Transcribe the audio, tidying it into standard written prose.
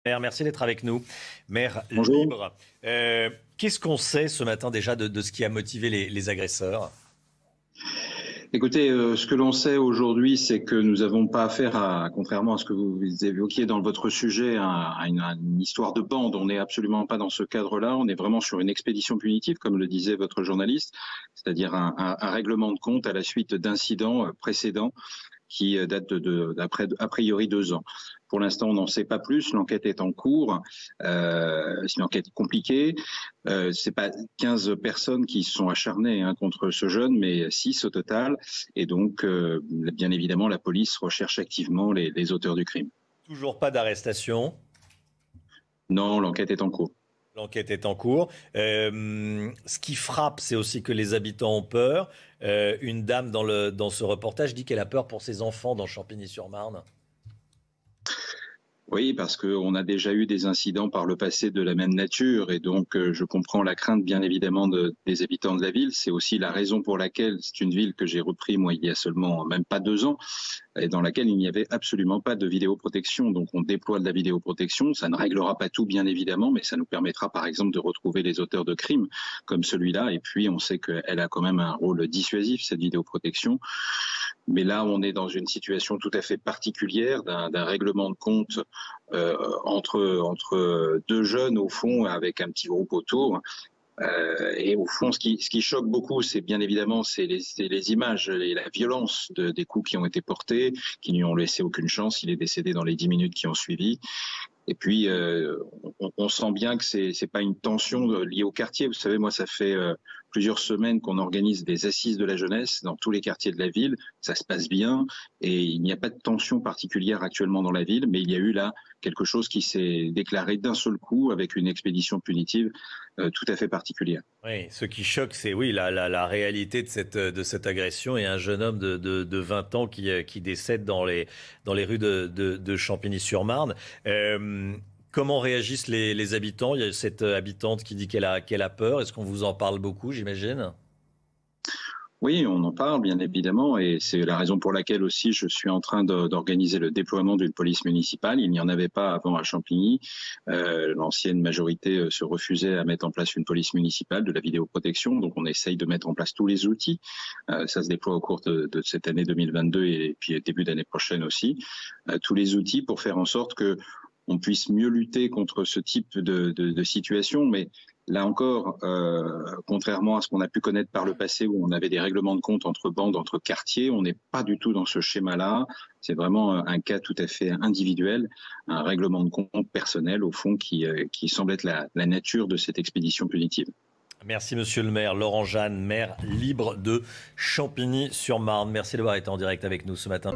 Maire, merci d'être avec nous. Maire Bonjour. libre. Qu'est-ce qu'on sait ce matin déjà de ce qui a motivé les agresseurs? Écoutez, ce que l'on sait aujourd'hui, c'est que nous n'avons pas affaire à, contrairement à ce que vous évoquiez dans votre sujet, à une histoire de bande. On n'est absolument pas dans ce cadre-là. On est vraiment sur une expédition punitive, comme le disait votre journaliste, c'est-à-dire un règlement de compte à la suite d'incidents précédents qui date d'après a priori 2 ans. Pour l'instant, on n'en sait pas plus. L'enquête est en cours. C'est une enquête compliquée. C'est pas 15 personnes qui se sont acharnées contre ce jeune, mais 6 au total. Et donc, bien évidemment, la police recherche activement les auteurs du crime. Toujours pas d'arrestation. Non, l'enquête est en cours. L'enquête est en cours. Ce qui frappe, c'est aussi que les habitants ont peur. Une dame dans ce reportage dit qu'elle a peur pour ses enfants dans Champigny-sur-Marne. Oui, parce qu'on a déjà eu des incidents par le passé de la même nature et donc je comprends la crainte bien évidemment des habitants de la ville. C'est aussi la raison pour laquelle c'est une ville que j'ai repris moi il y a seulement même pas 2 ans et dans laquelle il n'y avait absolument pas de vidéoprotection. Donc on déploie de la vidéoprotection. Ça ne réglera pas tout bien évidemment, mais ça nous permettra par exemple de retrouver les auteurs de crimes comme celui-là. Et puis on sait qu'elle a quand même un rôle dissuasif, cette vidéoprotection. Mais là, on est dans une situation tout à fait particulière d'un règlement de compte entre deux jeunes, au fond, avec un petit groupe autour. Et au fond, ce qui choque beaucoup, c'est bien évidemment c'est les images et la violence des coups qui ont été portés, qui ne lui ont laissé aucune chance. Il est décédé dans les 10 minutes qui ont suivi. Et puis, on sent bien que c'est pas une tension liée au quartier. Vous savez, moi, ça fait plusieurs semaines qu'on organise des assises de la jeunesse dans tous les quartiers de la ville. Ça se passe bien et il n'y a pas de tension particulière actuellement dans la ville, mais il y a eu là quelque chose qui s'est déclaré d'un seul coup avec une expédition punitive tout à fait particulière. Oui, ce qui choque, c'est oui, la réalité de cette agression et un jeune homme de 20 ans qui décède dans les rues de Champigny-sur-Marne. Comment réagissent les habitants? Il y a cette habitante qui dit qu'elle a peur. Est-ce qu'on vous en parle beaucoup, j'imagine? Oui, on en parle bien évidemment et c'est la raison pour laquelle aussi je suis en train d'organiser le déploiement d'une police municipale. Il n'y en avait pas avant à Champigny. L'ancienne majorité se refusait à mettre en place une police municipale, de la vidéoprotection. Donc on essaye de mettre en place tous les outils. Ça se déploie au cours de cette année 2022 et puis début d'année prochaine aussi. Tous les outils pour faire en sorte que on puisse mieux lutter contre ce type de situation. Mais là encore, contrairement à ce qu'on a pu connaître par le passé où on avait des règlements de compte entre bandes, entre quartiers, on n'est pas du tout dans ce schéma-là. C'est vraiment un cas tout à fait individuel, un règlement de compte personnel au fond qui semble être la nature de cette expédition punitive. Merci, monsieur le maire. Laurent Jeanne, maire libre de Champigny-sur-Marne. Merci d'avoir été en direct avec nous ce matin.